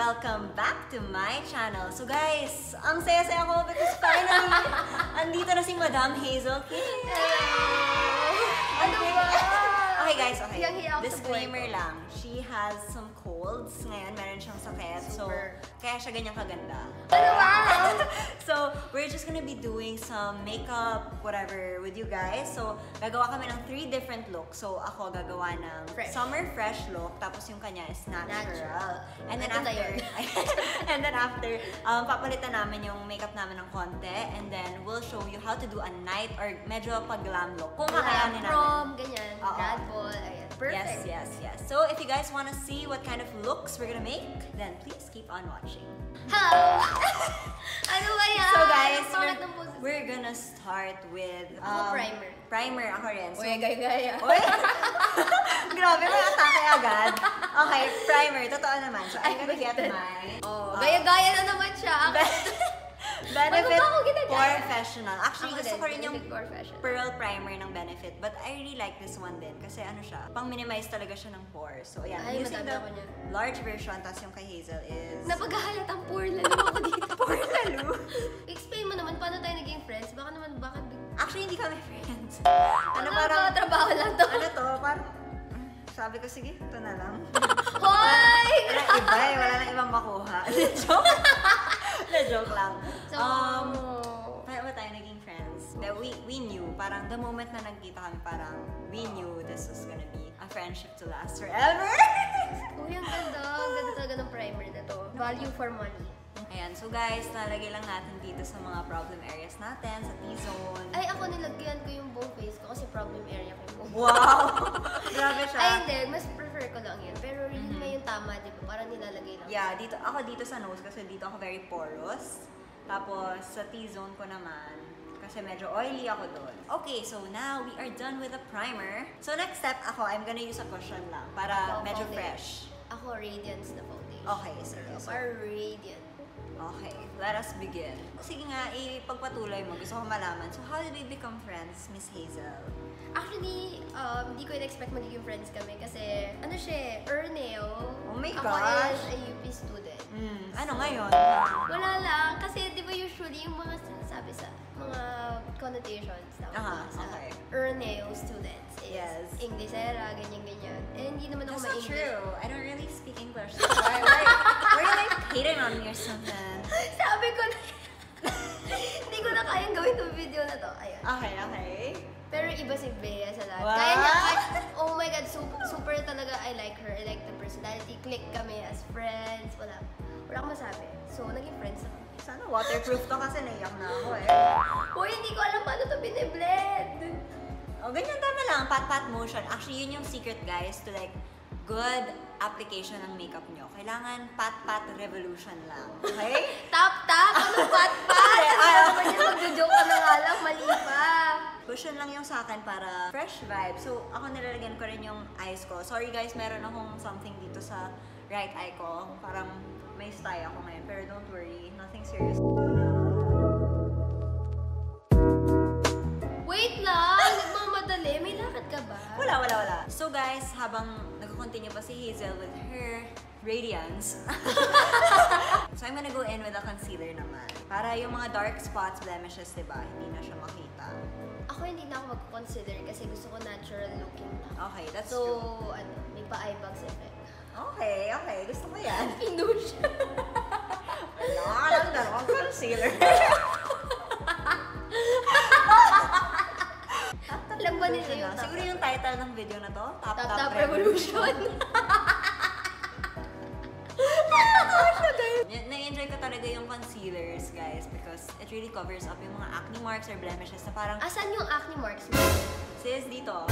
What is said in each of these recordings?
Welcome back to my channel. So guys, ang saya-saya ko because finally, andito na si Madam Hazel King. Ano ba? Okay guys, okay. Hiyang-hiya ako sa Disclaimer lang. She has some colds. Ngayon, meron siyang sakit. So, kaya siya ganyang kaganda. Ano ba? So, we're just gonna be doing some makeup, whatever, with you guys. So, gagawa kami ng 3 different looks. So, ako gagawa ng summer fresh look. Tapos yung kanya is natural. And then after, papalitan namin yung makeup namin ng konti. And then, we'll show you how to do a night or medyo pag-glam look. Kung kakayanin namin. Prom, ganyan. Grad ball, ayan. Perfect. Yes. So, if you guys wanna see what kind of looks we're gonna make, then please keep on watching. Hello! Ano ba yan? So guys, we're gonna start with primer. Primer ako rin. So, Uy, gaya-gaya. Uy! Grabe, may atake agad. Okay, primer. Totoo naman. So, I'm gonna get my... Gaya-gaya na naman siya. Benefit Professional. Actually, Ako gusto din, ko rin yung Professional. pearl primer ng Benefit. But I really like this one din. Kasi ano siya, pang-minimize talaga siya ng pores. So, ayan. Ay, Using madami the ako niyan. large version, tapos yung kay Hazel is... Napaghahalatang poor lalo ako dito. Poor lalo? Explain mo naman, paano tayo naging friends? Baka Actually, hindi kami friends. Ano ba? Trabaho lang to. Ano to? Parang... Sabi ko, sige, ito na lang. Hoy! Wala iba eh. Wala nang ibang makuha. Joke. Joke lang. So, paano ba tayo naging friends? We knew. Parang the moment na nagkita kami, parang we knew this was gonna be a friendship to last forever. Uy, ang ganda. Ang ganda talaga ng primer na to. Value for money. Ayan. So guys, nalagay lang natin dito sa mga problem areas natin, sa T-zone. Ay, ako nilagyan ko yung buong face ko kasi problem area ko yung buong. Wow! Grabe siya. Ay, hindi. Mas prefer ko lang yun. Pero yun nga yung tama, di ba? Parang nilalagay lang. Yeah, ako dito sa nose kasi dito ako very porous. Tapos sa T-zone ko naman, kasi medyo oily ako doon. Okay, so now we are done with the primer. So next step I'm gonna use a cushion lang para medyo fresh. Ako, Radiance na foundation. Okay, sige. So, Radiant. okay, let us begin. Sige nga, ipagpatuloy mo. Gusto ko malaman. So how did we become friends, Miss Hazel? Actually, hindi ko in-expect magiging friends kami kasi, ano siya, Erneo. Oh my Ako gosh! is a UP student. Ano ngayon? Wala lang. Kasi di ba usually yung mga sinasabi sa mga connotations sa okay. Erneo students is Inglesera, ganyan-ganyan. Eh, hindi naman ako That's not ma-English. true. I don't really speak English. So why are you like hating on me or something? Sabi ko na, hindi ko na kayang gawin itong video na to. Ayun. Okay. Pero iba si Bea sa lahat. Wow. Kaya niya, oh my God, super talaga, I like her. I like the personality. Click kami as friends. Wala akong masabi. So, naging friends na kami. Sana waterproof to kasi naiyak na ako eh. Uy, hindi ko alam paano to biniblend. Oh, ganyan tama lang. Pat-pat motion. Actually, yun yung secret, guys, to like good application ng makeup nyo. Kailangan pat-pat revolution lang. Okay? Tap! Ano pat-pat? Ano niya, mag-joke ka na nga lang, mali pa. Cushion lang yung sa akin para fresh vibe. So, ako nilalagyan ko rin yung eyes ko. Sorry guys, meron akong something dito sa right eye ko. Parang may style ako ngayon. Pero don't worry, nothing serious. Wait lang! Nagmamadali. May lakad ka ba? Wala. So guys, habang nag-continue pa si Hazel with her radiance, so I'm gonna go in with a concealer naman. Para yung mga dark spots, blemishes, diba? Hindi na siya makita. Ako hindi na ako mag-consider kasi gusto ko natural looking na. Okay, that's so, true. May pa-eye bags effect. Okay. Gusto ko yan. Inush. Wala lang dalawang concealer. Alam ba nila yung siguro yung title ng video na to? Tap Revolution. Na-enjoy ko talaga yung concealers, guys, because it really covers up yung mga acne marks or blemishes na parang... Asan yung acne marks mo? Sis, dito.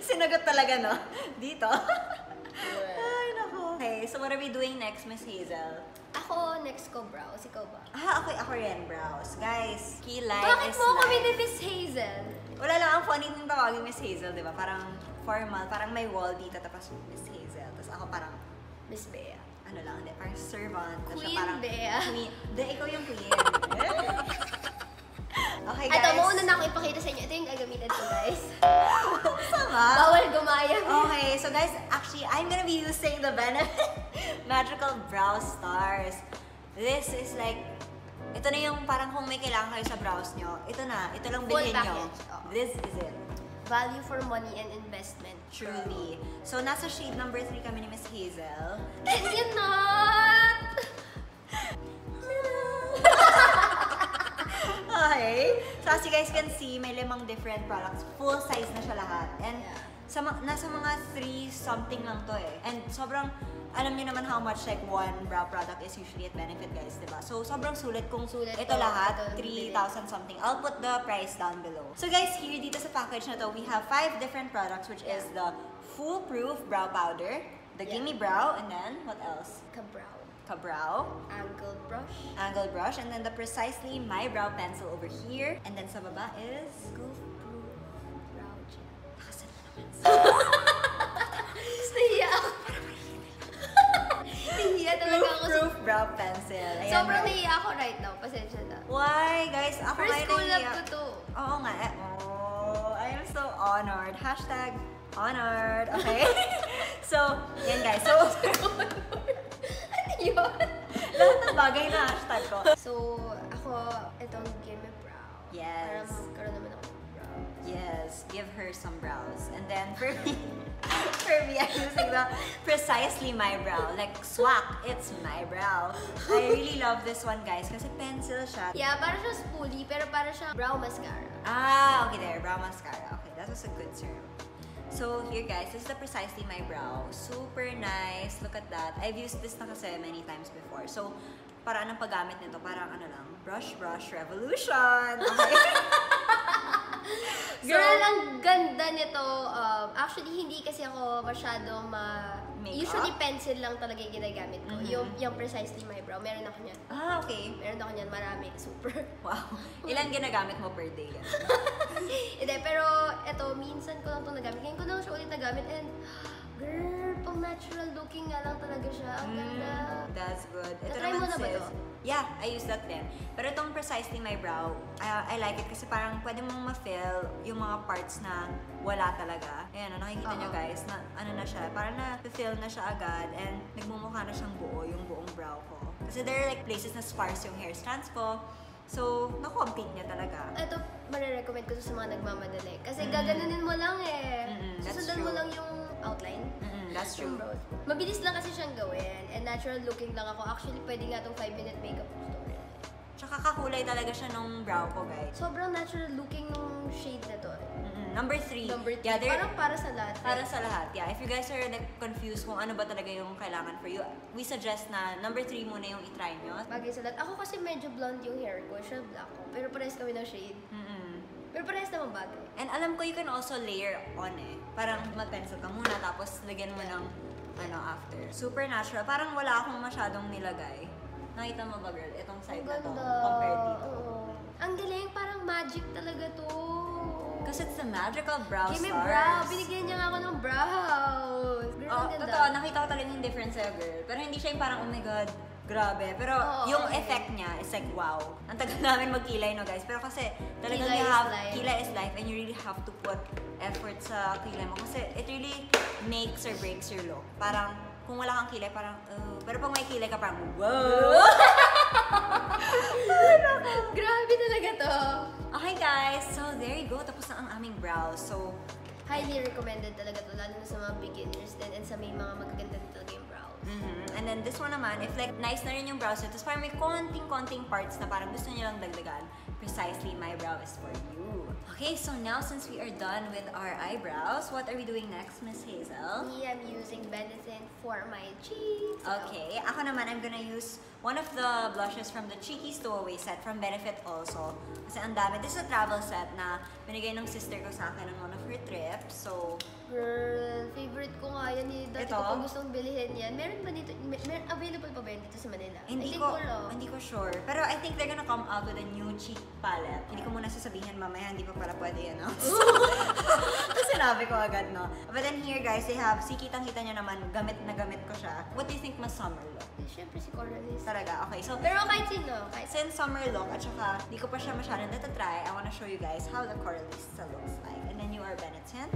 Sinagot talaga, no? Dito. Ay, naku. Okay, so what are we doing next, Miss Hazel? Ako, next ko brows. Ikaw ba? Ako rin, brows. Guys, key line Bakit is mo kami life. ni Miss Hazel? Wala lang, ang funny ng tawagin Miss Hazel, di ba? Parang formal, parang may wall dito, tapos Miss Hazel. Tapos ako parang, Miss Bea. ano lang, hindi, parang servant. Tapos Queen siya parang, Bea. Queen. Hindi, ikaw yung queen. Okay, guys. Ito, mauna na ako ipakita sa inyo. Ito yung gagamitin ko, guys. Sama. Bawal gumaya. Okay, so guys, actually, I'm gonna be using the Benefit Magical Brow Stars. This is like, ito na yung parang kung may kailangan kayo sa brows nyo, ito na, ito lang bilhin nyo. This is it. Value for money and investment. Truly. So, nasa shade number 3 kami ni Miss Hazel. Can you not? Okay. So, as you guys can see, may 5 different products. Full size na siya lahat. And nasa mga 3 something lang to eh. And sobrang, alam niyo naman how much like one brow product is usually at Benefit, guys, diba? So, sobrang sulit kung ito lahat, 3,000 something. I'll put the price down below. So, guys, here dito sa package na to, we have 5 different products, which is the Foolproof Brow Powder, the Gimme Brow, and then, what else? Ka-Brow. Angled brush. And then the Precisely My Brow Pencil over here. And then sa baba is... Goof-proof brow gel. Nakasan mo naman. Nahiya ako. Nahiya talaga ako. Goof-proof brow pencil. Ayan, sobrang nahiya ako right now. Pasensya na. Why? Guys, ako First collab ko to. Oo nga. Oh, I am so honored. Hashtag honored. Okay? So, yan guys. So, yun. lahat ng bagay na hashtag ko. So, ako, itong Gimme Brow. Yes. Para magkaroon naman ako ng brows. Yes, give her some brows. And then for me, I'm using the Precisely My Brow. Like, swak, it's my brow. I really love this one, guys, kasi pencil siya. Yeah, para siya spoolie, pero para siya brow mascara. Ah, okay there, brow mascara. Okay, that was a good term. So here guys, this is the Precisely My Brow. Super nice. Look at that. I've used this na kasi many times before. So, paraan ng paggamit nito, parang ano lang, brush revolution. Okay? Girl, ang ganda nito. Actually, hindi kasi ako masyadong usually pencil lang talaga yung ginagamit ko. Yung Precisely My Brow, meron ako niyan. Ah, okay. Meron ako niyan, marami. Super. Wow. Ilan ginagamit mo per day? Hindi, pero ito, minsan ko lang ito nagamit. Ngayon ko lang siya ulit nagamit and girl, pang natural looking nga lang talaga siya. Ang ganda. That's good. Ito Na-try mo na ba sis. to? Yeah, I use that din. Pero itong Precisely My Brow, I like it kasi parang pwede mong ma-fill yung mga parts na wala talaga. Ayan, nakikita nyo guys, na ano na siya, parang na-fill na siya agad and nagmumukha na siyang buo, yung buong brow ko. Kasi there are like places na sparse yung hair strands ko. So, na-complete niya talaga. Ito, marirecommend ko to sa mga nagmamadali. Kasi gaganunin mo lang eh. Susundan mo lang yung outline. That's true. Mabilis lang kasi siyang gawin. And natural looking lang ako. Actually, pwede nga itong 5-minute makeup tutorial. Tsaka kakulay talaga siya nung brow ko, guys. Sobrang natural looking nung shade na to. Number 3. Number 3. Yeah, parang para sa lahat. Para sa lahat, yeah. If you guys are like confused kung ano ba talaga yung kailangan for you, we suggest na number 3 muna yung itry nyo. Bagay sa lahat. Ako kasi medyo blonde yung hair ko. Siya black ko. Pero parehas kami ng shade. Pero parehas naman bagay. And alam ko you can also layer on eh. Parang mag-pencil ka muna tapos lagyan mo ng ano after. Super natural. Parang wala akong masyadong nilagay. Nakita mo ba girl? Itong side na to compared dito. Ang galing. Parang magic talaga to. Kasi it's the magical brow stars. Gimme Brow. Binigyan niya nga ako ng brows. Girl, ang ganda. Totoo. Nakita ko talaga yung difference sa'yo, girl. Pero hindi siya yung parang, oh my God, grabe. Pero yung effect niya is like, wow. Ang tagal namin magkilay, no, guys? Pero kasi talagang kilay is life and you really have to put effort sa kilay mo. Kasi it really makes or breaks your look. Parang, kung wala kang kilay, parang, pero pag may kilay ka, parang, wow! Grabe talaga to. Okay guys, so there you go. Tapos na ang aming brows. So, highly recommended talaga to, lalo na sa mga beginners din and sa may mga magaganda talaga yung brows. And then this one naman, if like nice na rin yung brows nyo, tapos parang may konting parts na parang gusto nyo lang dagdagan, Precisely My Brow is for you. Okay, so now since we are done with our eyebrows, what are we doing next, Miss Hazel? Me, I'm using Benetint for my cheeks. Okay, ako naman, I'm gonna use one of the blushes from the Cheeky Stowaway set from Benefit also. Kasi ang dami. This is a travel set na binigay ng sister ko sa akin on one of her trips. So, girl, favorite ko nga yan eh. Dati ito? ko pa gustong bilhin yan. Meron ba dito? Available pa ba yan dito sa Manila? Hindi ko sure. Pero I think they're gonna come out with a new cheek palette. Hindi ko muna sasabihin mamaya, hindi pa pala pwede i-announce. Tapos sinabi ko agad, no? But then here guys, they have, kitang-kita nyo naman, gamit na gamit ko siya. What do you think mas summer look? Siyempre si Coralis. Talaga, okay. So, pero kahit sino. Since summer look, at saka di ko pa siya masyadong natatry, I wanna show you guys how the Coralista looks like. And then you are Benetint.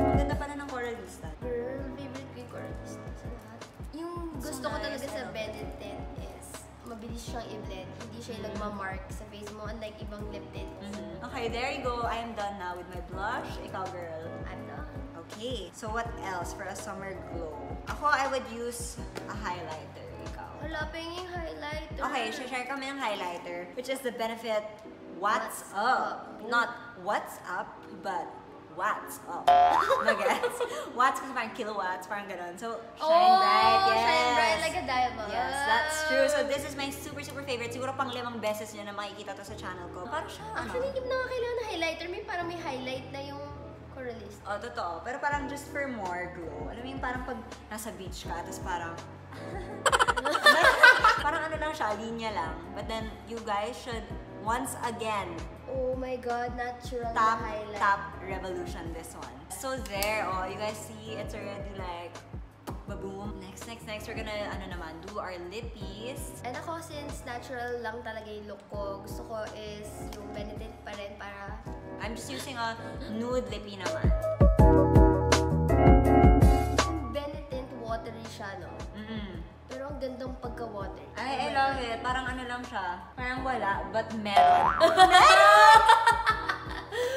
Ang ganda pala ng Coralista. I am done now with my blush. Ikaw, girl. I'm done. Okay, so what else for a summer glow? Ako, I would use a highlighter. Ikaw. Wala pa yung highlighter. Okay, share kami ng highlighter, which is the Benefit What's What's Up. Up. Not What's Up, but What's Up. Nag-gets? Watts kasi parang kilowatts, parang ganun. So, shine bright, yes. Shine bright like a diamond. Yes, that's true. So, this is my super favorite. Siguro pang 5 beses nyo na makikita to sa channel ko. Parang siya, Actually, hindi mo na kailangan ng highlighter. Parang may highlight na yung coralist. Oh, totoo. Pero parang just for more glow. Alam mo yung parang pag nasa beach ka, tapos parang... parang ano lang siya, linya lang. But then, you guys should, once again, Oh my God, natural top na highlight. revolution this one. So there, oh, you guys see, it's already like, baboom. Next, we're gonna, do our lippies. And ako, since natural lang talaga yung look ko, gusto ko is yung Benedict pa rin para... I'm just using a nude lippy naman. Benedict watery siya, no? Pero ang gandang pagka-watery. I love it. Parang ano lang siya. Parang wala, but meron.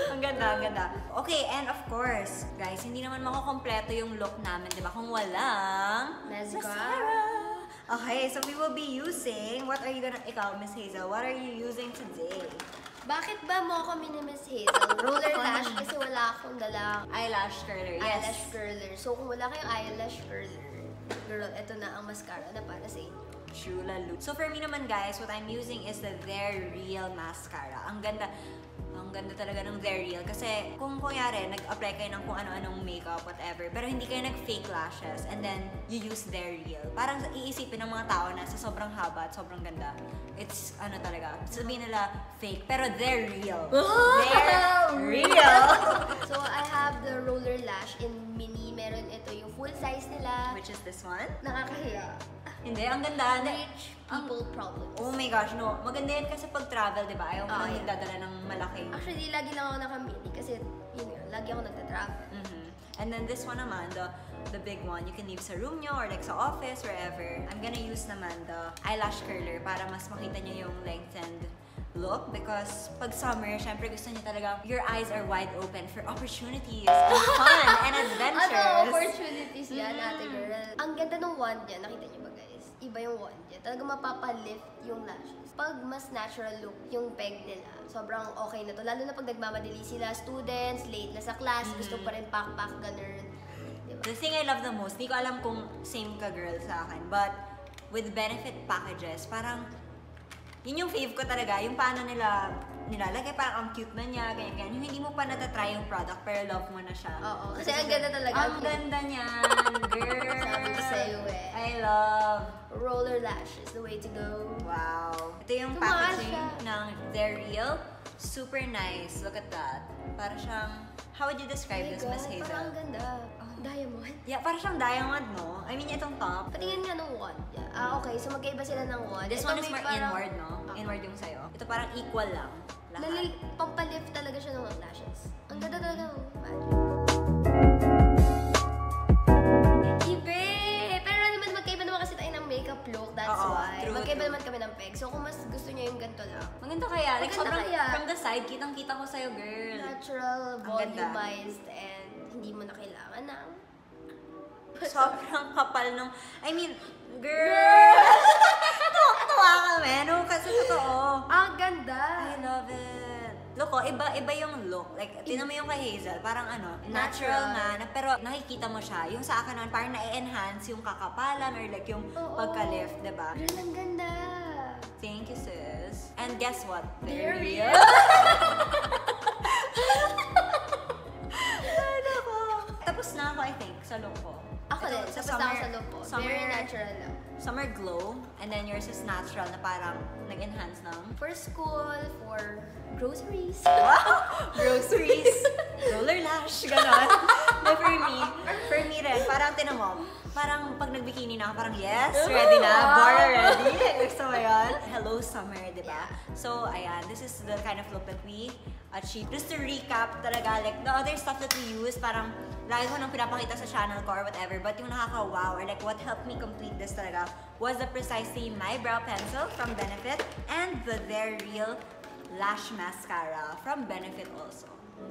Ang ganda. Okay, and of course, guys, hindi naman makukompleto yung look namin, di ba? Kung walang mascara. Okay, so we will be using, ikaw, Miss Hazel, what are you using today? Bakit ba mo ako Miss Hazel? Roller lash kasi wala akong dalang Eyelash curler, yes. eyelash curler. So kung wala kayong eyelash curler, girl, ito na ang mascara na para sa inyo. Shula look. So for me naman, guys, what I'm using is the They're Real mascara. Ang ganda talaga ng They're Real. Kasi kung kunyari, nag-apply kayo ng kung ano-anong makeup, whatever, pero hindi kayo nag-fake lashes, and then you use They're Real. Parang iisipin ng mga tao na sa sobrang haba at sobrang ganda, it's talaga, sabihin nila fake, pero They're Real. They're Real! So I have the roller lash in mini. Meron ito yung full size nila. Which is this one? Nakakahiya. Hindi, ang ganda. Rich people problems. Oh my gosh, no. Maganda yan kasi pag travel, di ba? Ayaw mo nang nagdadala ng malaki. Actually, lagi lang ako naka-mini kasi yun nga, lagi ako nagta-travel. And then this one naman, the big one, you can leave sa room nyo or like sa office, wherever. I'm gonna use naman the eyelash curler para mas makita nyo yung lengthened look because pag summer, syempre gusto niyo talaga your eyes are wide open for opportunities and fun and adventures. Ano opportunities yan, ate girl? Ang ganda ng wand niya, nakita niyo ba guys? Iba yung wand niya. Talaga mapapalift yung lashes. Pag mas natural look yung peg nila, sobrang okay na to. Lalo na pag nagmamadali sila, students, late na sa class, gusto pa rin pak-pak, ganun. Diba? The thing I love the most, di ko alam kung same ka girl sa akin, but with benefit packages, parang yun yung fave ko talaga, yung paano nila nilalagay, parang ang cute na niya, ganyan. Yung hindi mo pa natatry yung product, pero love mo na siya. Oo, kasi ang ganda talaga. Ang ganda niyan, girl. Sabi ko sa'yo eh. I love roller lash is the way to go. Wow. Ito yung Tumaas packaging siya. ng They're Real. Super nice. Look at that. Para siyang, how would you describe this, Miss Hazel? Parang ang ganda. Diamond. Yeah, para siyang diamond, no? I mean, itong top. Patingin nga ng wand. Okay. So magkaiba sila ng wand. This Ito one is may more parang- inward, no? Inward yung sa'yo. Ito parang equal lang. Lahat. Pampalift talaga siya ng lashes. Ang ganda talaga. Magic. Ibe! Pero naman magkaiba naman kasi tayo ng makeup look. That's Oo, why. true, Magkaiba true. naman kami ng peg. So kung mas gusto niyo yung ganito lang. Maganda kaya. Like, Maganda sobrang kaya. from the side, kitang-kita ko sa'yo, girl. Natural, Ang ganda. volumized, and hindi mo na kailangan ng... Sobrang kapal nung, I mean, girl! Tuwa kami, no? Kasi totoo. Ang ganda! I love it. Look, oh, iba yung look. Like, tinan mo yung kay Hazel, parang natural nga, pero nakikita mo siya. Yung sa akin naman, parang na-enhance yung kakapalan or like yung pagka-lift, diba? Girl, ang ganda! Thank you, sis. And guess what? They're real. Tapos na ako, I think, sa look ko. Ako Ito, din, tapos na ako sa look ko. Very natural lang. Summer glow, and then yours is natural na parang nag-enhance ng For school, for groceries. wow! Groceries, roller lash, gano'n. But for me rin, parang tinan mo, parang pag nag-bikini na ako, parang yes, ready na, Bora ready. Gusto mo yun? Hello summer, di ba? So, ayan, this is the kind of look that we achieved. Just to recap talaga, like the other stuff that we use, parang lagi ko nang pinapakita sa channel ko or whatever, but yung nakaka-wow or like what helped me complete this talaga was the Precisely My Brow Pencil from Benefit and the They're Real Lash Mascara from Benefit also.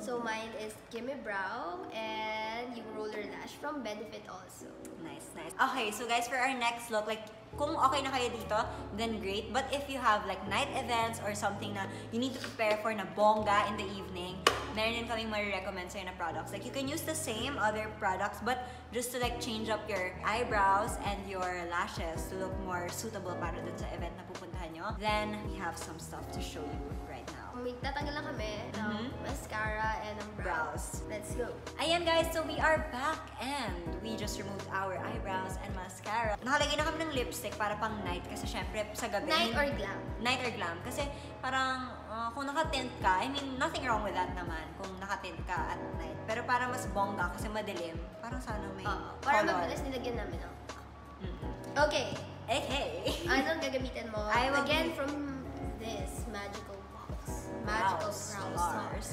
So mine is Gimme Brow and yung Roller Lash from Benefit also. Nice, nice. Okay, so guys, for our next look, like, kung okay na kayo dito, then great. But if you have like night events or something na you need to prepare for na bongga in the evening, meron din kaming marirecommend sa'yo na products. Like, you can use the same other products, but just to like change up your eyebrows and your lashes to look more suitable para dun sa event na pupuntahan nyo. Then, we have some stuff to show you right now. Tatanggal lang kami ng mascara and ng brows. Let's go. Ayan guys, so we are back and we just removed our eyebrows and mascara. Nakalagay na kami ng lipstick para pang night kasi syempre sa gabi. Night or glam? Night or glam. Kasi parang kung nakatint ka, I mean, nothing wrong with that naman kung nakatint ka at night. Pero para mas bongga kasi madilim, parang sana may para color. mabilis nilagyan namin ng Okay. Okay. Anong gagamitin mo? Again, from this magical Magical brow stars.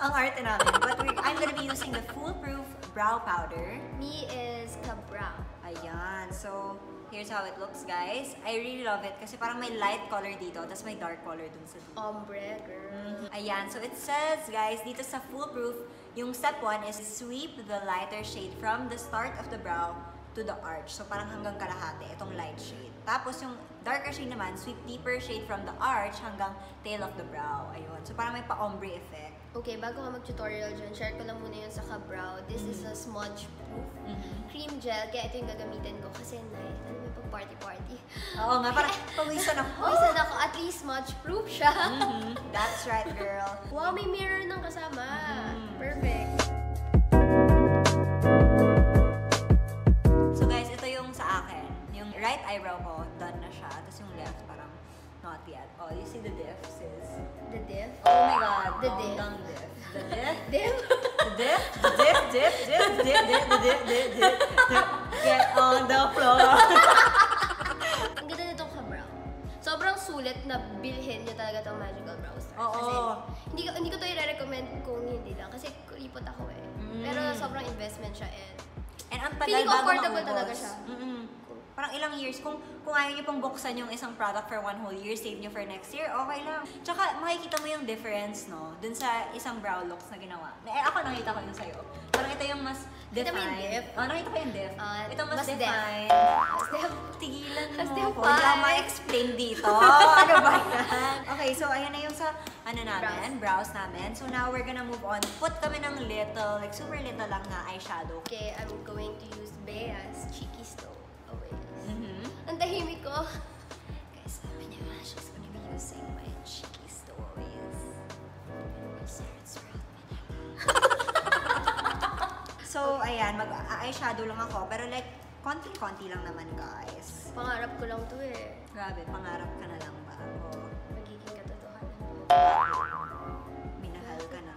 Ang arte namin. But I'm gonna be using the Foolproof Brow Powder. Me is Ka-Brow. Ayan. So, here's how it looks, guys. I really love it kasi parang may light color dito, tapos may dark color dun sa dito. Ombre, girl. Ayan. So, it says, guys, dito sa Foolproof, yung step 1 is sweep the lighter shade from the start of the brow to the arch. So, parang hanggang kalahati, itong light shade. Tapos, yung darker shade naman, sweep deeper shade from the arch hanggang tail of the brow. Ayun. So, parang may pa-ombre effect. Okay, bago ka mag-tutorial dyan, share ko lang muna yun sa Ka-Brow. This is a smudge-proof cream gel. Kaya ito yung gagamitin ko kasi night. Ano may pag-party-party? Oo nga, parang pawisan ako. Pawisan ako. At least smudge-proof siya. That's right, girl. Wow, may mirror nang kasama. Perfect. So guys, ito yung sa akin. Yung right eyebrow ko, done na siya. Tapos yung left, parang not yet. Oh, you see the diff, sis? The diff? Oh my God. The diff. Diff. The diff? Diff? The diff? The diff, diff, diff, diff, diff, the diff, diff, diff. Get on the floor. Ang ganda nitong Ka-Brow. Sobrang sulit na bilhin niya talaga itong Magical Brow Stars. Oo. Kasi hindi ko to i-recommend kung hindi lang. Kasi kuripot ako eh. Pero sobrang investment siya And ang tagal feeling ko bago affordable maubos. talaga siya. Parang ilang years. Kung ayaw niyo pang buksan yung isang product for 1 whole year, save niyo for next year, okay lang. Tsaka makikita mo yung difference, no? Dun sa isang brow looks na ginawa. Ako nakita ko yung sa'yo. Parang ito yung mas Kita mo defined. yung diff? Nakita ko yung diff. Ito mas mas defined. Mas diff. Tigilan mo Mas ako. defined. Hindi ako ma-explain dito. Ano ba yan? Okay, so ayan na yung sa brows namin. So now we're gonna move on. Put kami ng little, like super little lang na eyeshadow. Okay, I'm going to use Bea's Cheeky Stow. Ang tahimik ko. Guys, sabi niya, she's gonna be using my Cheeky Stowaways. So, ayan, mag-eyeshadow lang ako. Pero like, konti-konti lang naman, guys. Pangarap ko lang to eh. Grabe, pangarap ka na lang ba? O, Magiging katotohanan. minahal ka na.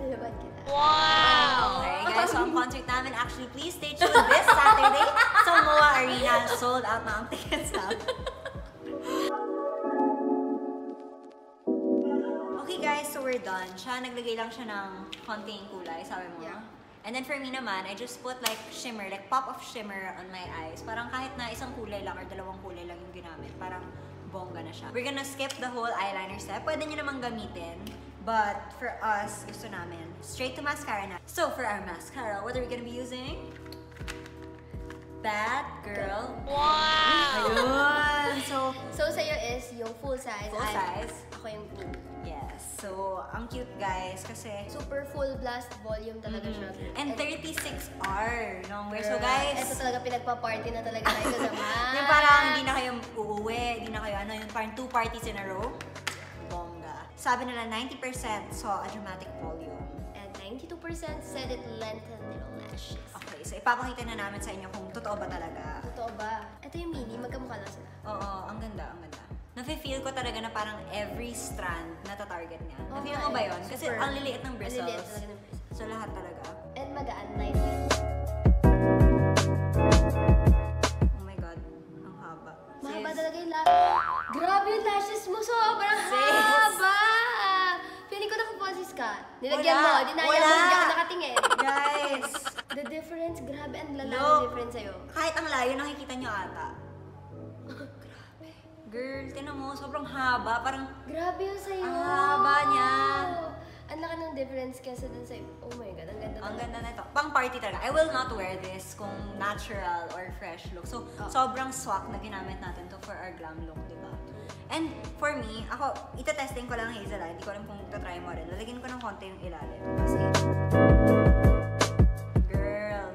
Laban kita. Wow! Okay, guys, so ang concert namin, actually, please stay tuned this Saturday sa MOA Arena. Sold out na ang tickets namin. Okay, guys, so we're done. Naglagay lang siya ng konting kulay, sabi mo. Yeah. And then for me naman, I just put like shimmer, like pop of shimmer on my eyes. Parang kahit na isang kulay lang or dalawang kulay lang yung ginamit, parang bongga na siya. We're gonna skip the whole eyeliner step. Pwede nyo namang gamitin. But for us, gusto namin, straight to mascara na. So for our mascara, what are we gonna be using? Bad Girl. Wow! Ayun! So sa'yo is yung full size. Full size. Ako yung mini. Yes. So, ang cute, guys, kasi Super full blast volume talaga siya. and 36R. No? Girl, So guys, ito talaga pinagpa-party na talaga tayo naman. yung parang hindi na kayo uuwi, hindi na kayo yung parang 2 parties in a row. Bongga. Sabi nila 90% saw a dramatic volume. And 92% said it lengthened little lashes. Okay, so ipapakita na namin sa inyo kung totoo ba talaga. Totoo ba? Ito yung mini, magkamukha lang sila. Oo, ang ganda, ang ganda. Nafe-feel ko talaga na parang every strand nata-target niya. Oo Na-feel nga mo ba eh. yun? Kasi Super. ang liliit ng bristles. Ang liliit talaga ng bristles. So lahat talaga. And magaan, lightweight. Oh my God, ang haba. Mahaba Sis, talaga yung lashes. Grabe yung lashes mo, sobrang Sis. haba! Feeling ko nakaponsis ka. Nilagyan Wala. mo, dinaya mo, Wala. hindi ako nakatingin. Guys, The difference, grabe ang lala Look. ng difference sa'yo. kahit ang layo nakikita nyo ata. Girl, tinan mo, sobrang haba. Parang, Grabe yun sa'yo. ang haba niya. Ang laki ng difference kesa dun sa'yo. Oh my God, ang ganda Ang talaga. ganda na ito. Pang party talaga. I will not wear this kung natural or fresh look. So, sobrang swak na ginamit natin to for our glam look, di ba? And for me, ako, itetesting ko lang Hazel. Hindi ko alam kung try mo rin. Lalagyan ko ng konti yung ilalim. Kasi, girl,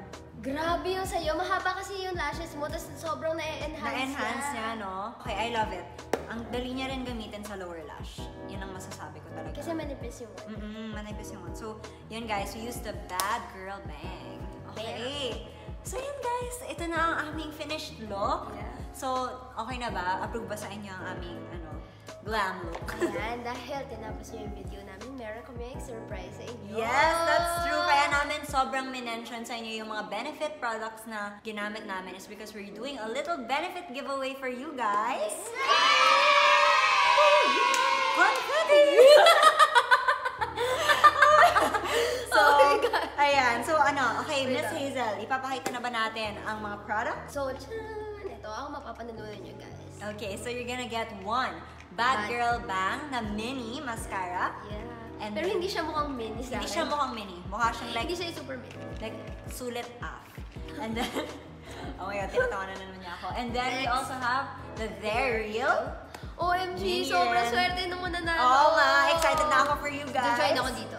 Grabe yung sa'yo. Mahaba kasi yung lashes mo, tapos sobrang na-enhance niya, no? Okay, I love it. Ang dali niya rin gamitin sa lower lash. Yun ang masasabi ko talaga. Kasi manipis yung one. Manipis yung one. So, yun guys, we used the Bad Girl Bang. Okay. So yun guys, ito na ang aming finished look. Yeah. So, okay na ba? Approve ba sa inyo ang aming glam look? Ayan, dahil tinapos nyo yung video namin, meron kami surprise sa inyo. Yes, that's true. Kaya namin sobrang minention sa inyo yung mga benefit products na ginamit namin is because we're doing a little benefit giveaway for you guys. Confetti! So, ayan. So, okay, Miss Hazel, ipapakita na ba natin ang mga products? So, tcharan! Ito ang mapapanalunan nyo guys. Okay, so you're gonna get one Bad Girl Bang na mini mascara. Yeah. And Pero then, hindi siya mukhang mini sa Hindi akin. siya mukhang mini. Mukha siyang like, Hindi siya yung super mini. like sulit off. And then, oh my God, tinatawanan na naman niya ako. And then, we Next. also have the They're Real. OMG, Yes. sobrang swerte nung mananalo. Oo nga, excited na ako for you guys. Join ako dito.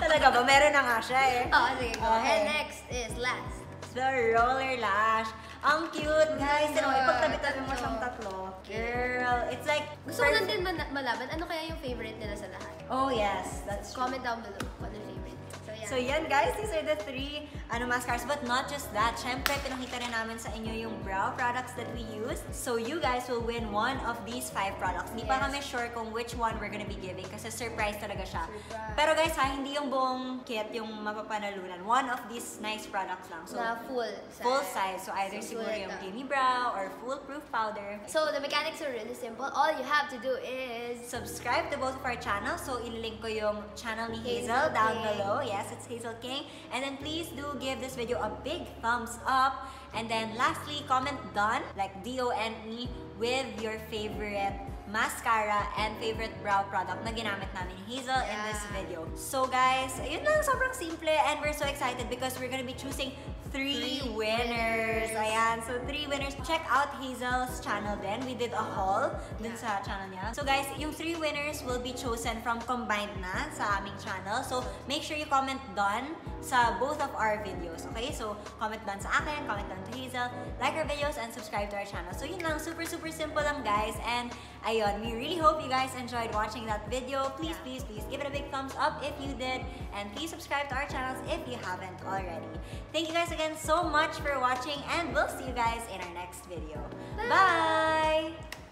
Talaga ba? Meron na nga siya eh. Oo, sige go. Okay. And next is last. The Roller Lash. Ang cute, guys. Tignan mo, ipagtabi-tabi mo siyang tatlo. Girl, it's like... Gusto ko lang din malaman, ano kaya yung favorite nila sa lahat? Oh, yes. That's true. Comment down below kung ano yung favorite. So, yeah. So yan guys, these are the three mascaras. But not just that, syempre pinakita rin namin sa inyo yung brow products that we use. So you guys will win one of these 5 products. Hindi pa Yes. kami sure kung which one we're gonna be giving kasi surprise talaga siya. Surprise. Pero guys ha, hindi yung buong kit yung mapapanalunan. One of these nice products lang. So Na full size. full size. So either So, siguro sulit yung ka. Gimme Brow or Foolproof Powder. So, the mechanics are really simple. All you have to do is... Subscribe to both of our channels. So, ililink ko yung channel ni Hazel Hazel down King. below. Yes, it's Hazel King. And then please do give this video a big thumbs up. And then lastly, comment done, like D-O-N-E, with your favorite mascara and favorite brow product na ginamit namin ni Hazel in this Yeah. video. So guys, yun lang, sobrang simple and we're so excited because we're gonna be choosing 3 winners. Ayan, so 3 winners. Check out Hazel's channel then. We did a haul dun sa channel niya. So guys, yung 3 winners will be chosen from combined na sa aming channel. So make sure you comment done sa both of our videos. Okay? So comment done sa akin, comment done to Hazel, like our videos, and subscribe to our channel. So yun lang, super simple lang guys. And ayun, we really hope you guys enjoyed watching that video. Please give it a big thumbs up if you did. And please subscribe to our channels if you haven't already. Thank you guys again so much for watching and we'll see you guys in our next video. Bye!